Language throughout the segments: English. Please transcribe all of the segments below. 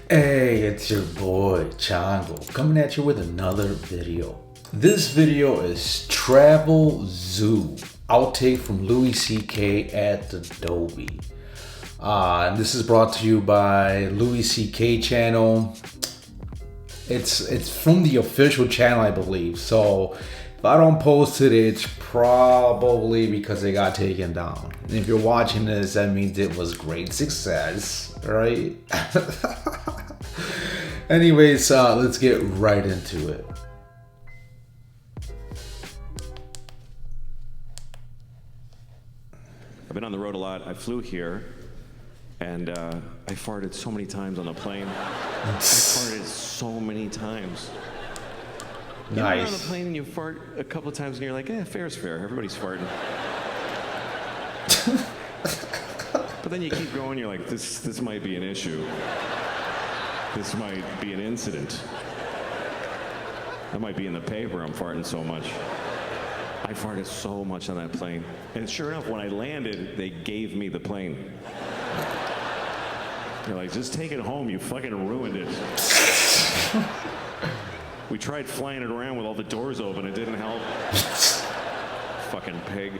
Hey, it's your boy Chango coming at you with another video. This video is Travel Zoo outtake from Louis C.K. at the Dolby. And this is brought to you by Louis C.K. channel. It's from the official channel, I believe. So if I don't post it, it's probably because it got taken down. And if you're watching this, that means it was great success, right? Anyways, let's get right into it. I've been on the road a lot. I flew here, and I farted so many times on the plane. I farted so many times. You ever on the plane and you fart a couple of times and you're like, fair's fair. Everybody's farting. But then you keep going. You're like, this might be an issue. This might be an incident. That might be in the paper. I'm farting so much. I farted so much on that plane. And sure enough, when I landed, they gave me the plane. They're like, just take it home. You fucking ruined it. We tried flying it around with all the doors open. It didn't help. Fucking pig.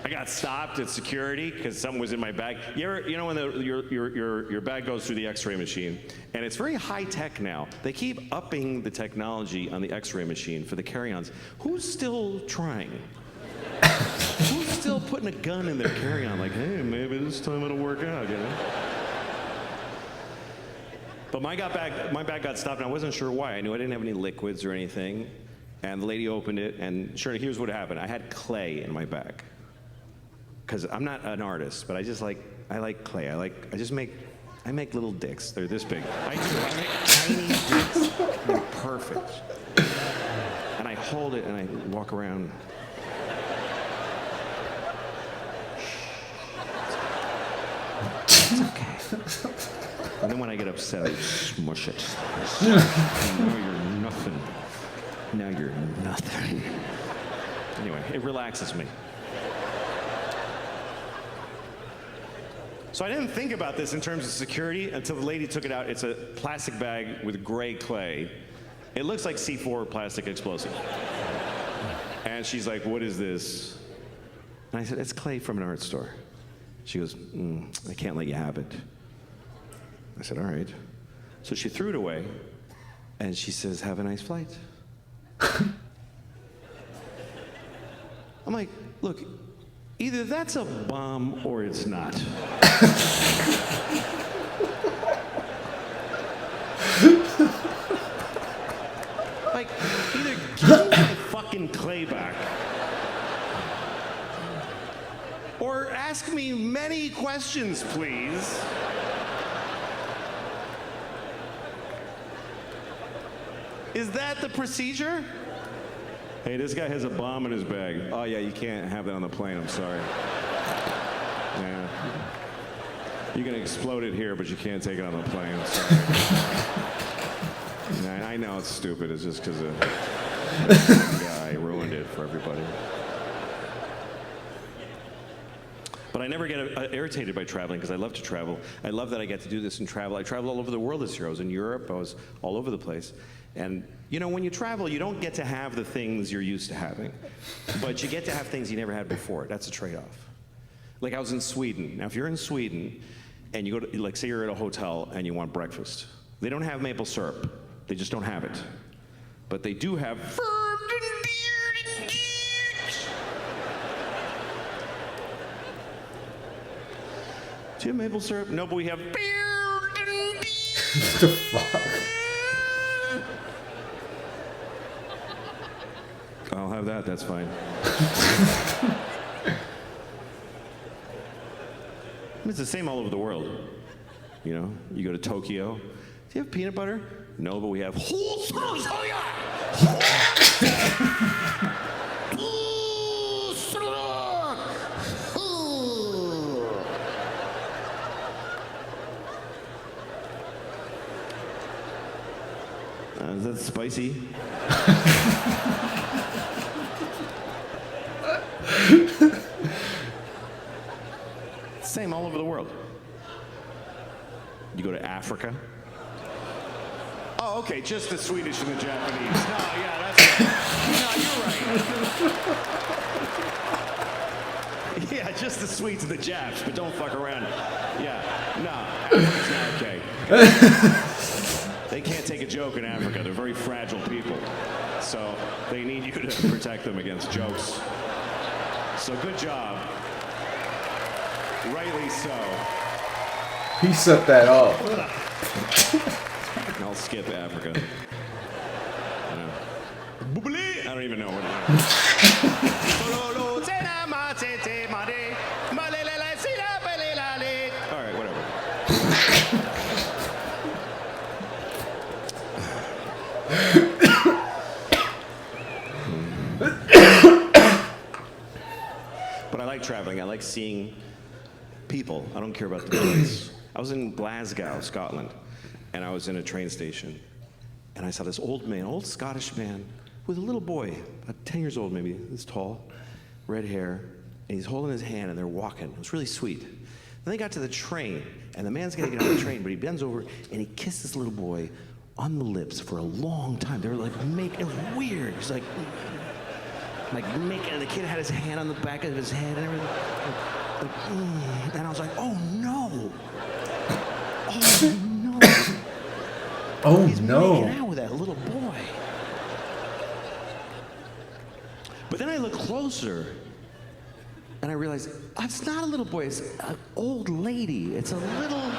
I got stopped at security because something was in my bag. You know when your bag goes through the X-ray machine, and it's very high tech now. They keep upping the technology on the X-ray machine for the carry-ons. Who's still trying? Who's still putting a gun in their carry-on? Like, hey, maybe this time it'll work out, you know? But my bag got stopped, and I wasn't sure why. I knew I didn't have any liquids or anything, and the lady opened it, and sure, here's what happened. I had clay in my bag. Because I'm not an artist, but I like clay. I make little dicks. They're this big. I make tiny dicks. They're perfect. And I hold it and I walk around. It's okay. And then when I get upset, I smush it. Now you're nothing. Now you're nothing. Anyway, it relaxes me. So I didn't think about this in terms of security until the lady took it out. It's a plastic bag with gray clay. It looks like C4 plastic explosive. And she's like, what is this? And I said, it's clay from an art store. She goes, I can't let you have it. I said, all right. So she threw it away, and she says, have a nice flight. I'm like, look, either that's a bomb or it's not. Like, either give me the fucking clay back, or ask me many questions, please. Is that the procedure? Hey, this guy has a bomb in his bag. Oh yeah, you can't have that on the plane, I'm sorry. Yeah. You can explode it here, but you can't take it on the plane, sorry. I know it's stupid, it's just because a guy ruined it for everybody. But I never get irritated by traveling because I love to travel. I love that I get to do this and travel. I traveled all over the world this year. I was in Europe, I was all over the place. And you know, when you travel, you don't get to have the things you're used to having, but you get to have things you never had before. That's a trade-off. Like I was in Sweden. Now, if you're in Sweden and you go to, like, say you're at a hotel and you want breakfast, they don't have maple syrup. They just don't have it. But they do have do you have maple syrup? No, but we have What the fuck? I'll have that, that's fine. It's the same all over the world. You know, you go to Tokyo. Do you have peanut butter? No, but we have is that spicy? Same all over the world. You go to Africa. Oh, okay, just the Swedish and the Japanese. No, yeah, that's right. No, you're right. Yeah, just the Swedes and the Japs, but don't fuck around. Yeah, no, Africa's not okay. They can't take a joke in Africa. They're very fragile people. So they need you to protect them against jokes. So good job. Rightly so. He set that up. I'll skip Africa. I don't even know what it is. All right, whatever. But I like traveling. I like seeing people. I don't care about the place. I was in Glasgow, Scotland, and I was in a train station, and I saw this old man, old Scottish man, with a little boy, about 10 years old maybe, this tall, red hair, and he's holding his hand, and they're walking. It was really sweet. Then they got to the train, and the man's gonna get on the train, but he bends over, and he kissed this little boy on the lips for a long time. They were like, it was weird. It was like making, and the kid had his hand on the back of his head and everything. And I was like, oh no. Oh no. Oh He's no. making out with that little boy. But then I look closer and I realize it's not a little boy, it's an old lady. It's a little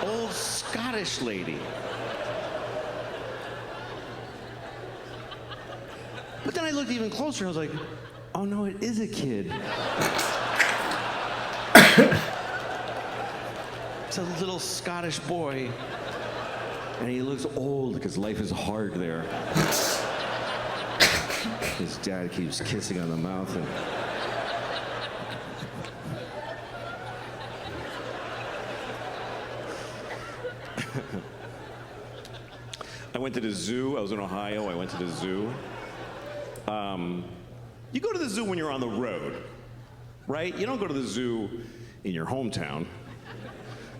old Scottish lady. But then I looked even closer and I was like, oh no, it is a kid. It's a little Scottish boy, and he looks old because life is hard there. His dad keeps kissing on the mouth, and I went to the zoo. I was in Ohio. I went to the zoo. You go to the zoo when you're on the road, right? You don't go to the zoo in your hometown.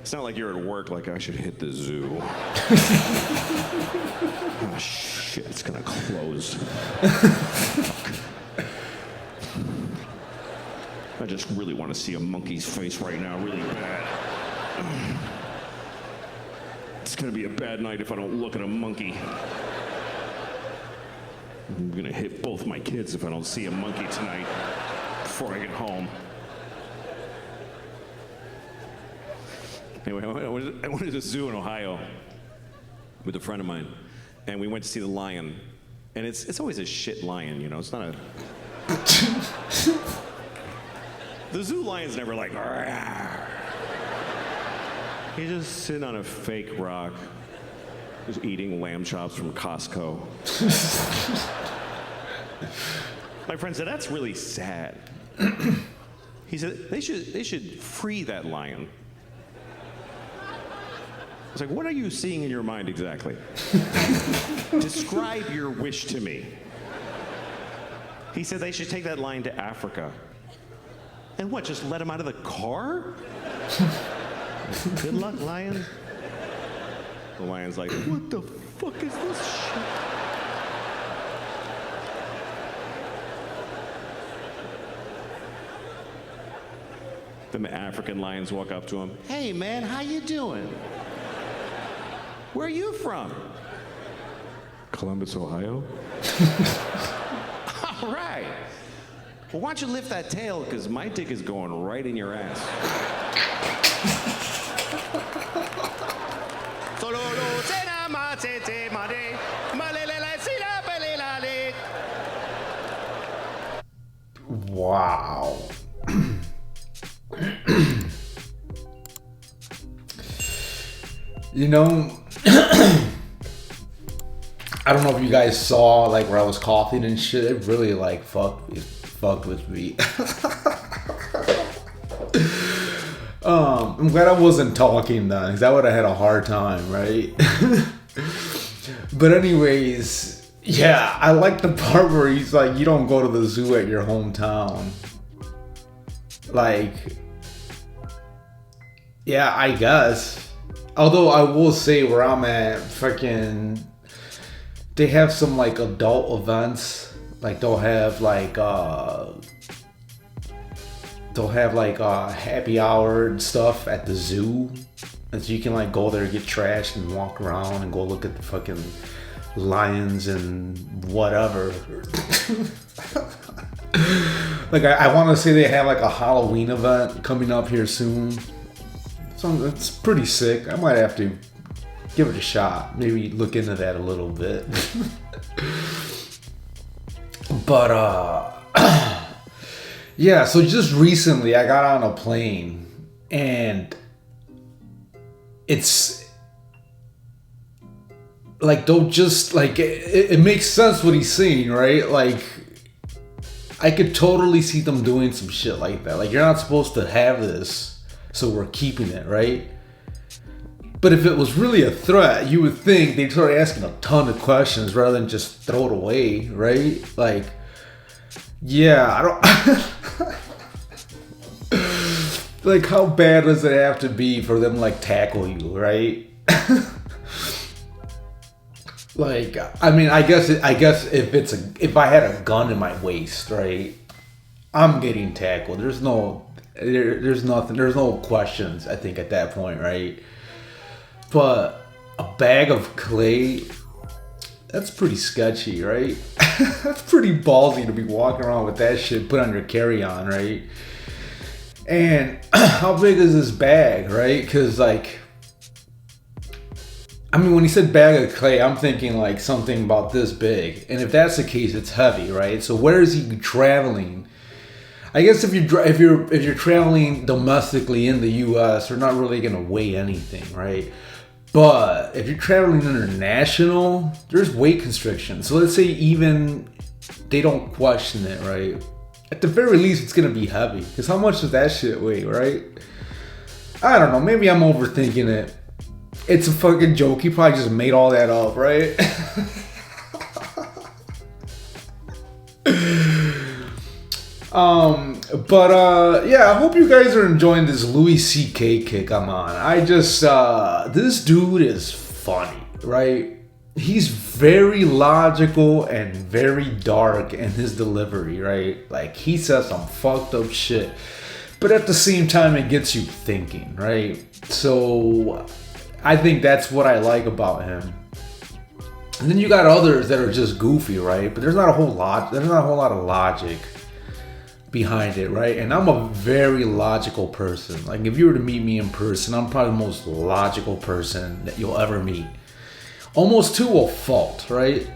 It's not like you're at work like, I should hit the zoo. Oh shit, it's gonna close. Fuck. I just really want to see a monkey's face right now, really bad. It's gonna be a bad night if I don't look at a monkey. I'm gonna hit both my kids if I don't see a monkey tonight before I get home. Anyway, I went to the zoo in Ohio with a friend of mine, and we went to see the lion. And it's always a shit lion, you know, it's not a... The zoo lion's never like... Argh. He's just sitting on a fake rock, just eating lamb chops from Costco. My friend said, that's really sad. He said, they should free that lion. I was like, what are you seeing in your mind exactly? Describe your wish to me. He said they should take that lion to Africa. And what, just let him out of the car? Good luck, lion. The lion's like, what the fuck is this shit? Then the African lions walk up to him. Hey man, how you doing? Where are you from? Columbus, Ohio. All right. Well, why don't you lift that tail, because my dick is going right in your ass. Wow. You know, I don't know if you guys saw like where I was coughing and shit. It really like fucked with me. I'm glad I wasn't talking then, because I would have had a hard time, right? But anyways, yeah, I like the part where he's like, you don't go to the zoo at your hometown. Like, yeah, I guess. Although I will say where I'm at, fucking, they have some like adult events. Like they'll have like happy hour and stuff at the zoo. And so you can like go there, get trashed and walk around and go look at the fucking lions and whatever. Like I want to say they have like a Halloween event coming up here soon. So it's pretty sick. I might have to give it a shot. Maybe look into that a little bit. But yeah, so just recently I got on a plane and it's like, don't just like it makes sense what he's saying, right? Like I could totally see them doing some shit like that. Like, you're not supposed to have this, so we're keeping it, right? But if it was really a threat, you would think they'd start asking a ton of questions rather than just throw it away, right? Like, yeah, I don't... Like, how bad does it have to be for them, like, tackle you, right? Like, I mean, I guess if I had a gun in my waist, right, I'm getting tackled. There's no questions, I think, at that point, right? But a bag of clay, that's pretty sketchy, right? That's pretty ballsy to be walking around with that shit put on your carry-on, right? And how big is this bag, right? Because, like, I mean, when he said bag of clay, I'm thinking like something about this big. And if that's the case, it's heavy, right? So where is he traveling? I guess if you're traveling domestically in the U.S., they're not really gonna weigh anything, right? But if you're traveling international, there's weight constrictions. So let's say even they don't question it, right? At the very least, it's gonna be heavy. Because how much does that shit weigh, right? I don't know. Maybe I'm overthinking it. It's a fucking joke. He probably just made all that up, right? Yeah, I hope you guys are enjoying this Louis C.K. kick I'm on. I just, this dude is funny, right? He's very logical and very dark in his delivery, right? Like, he says some fucked up shit. But at the same time, it gets you thinking, right? So I think that's what I like about him. And then you got others that are just goofy, right? But there's not a whole lot of logic behind it, right? And I'm a very logical person. Like, if you were to meet me in person, I'm probably the most logical person that you'll ever meet. Almost to a fault, right?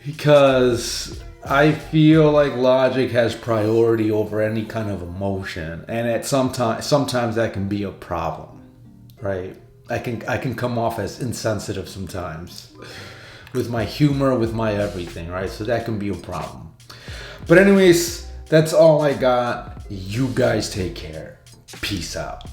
Because I feel like logic has priority over any kind of emotion, and sometimes that can be a problem, right? I can come off as insensitive sometimes with my humor, with my everything, right? So that can be a problem. But anyways, that's all I got. You guys take care. Peace out.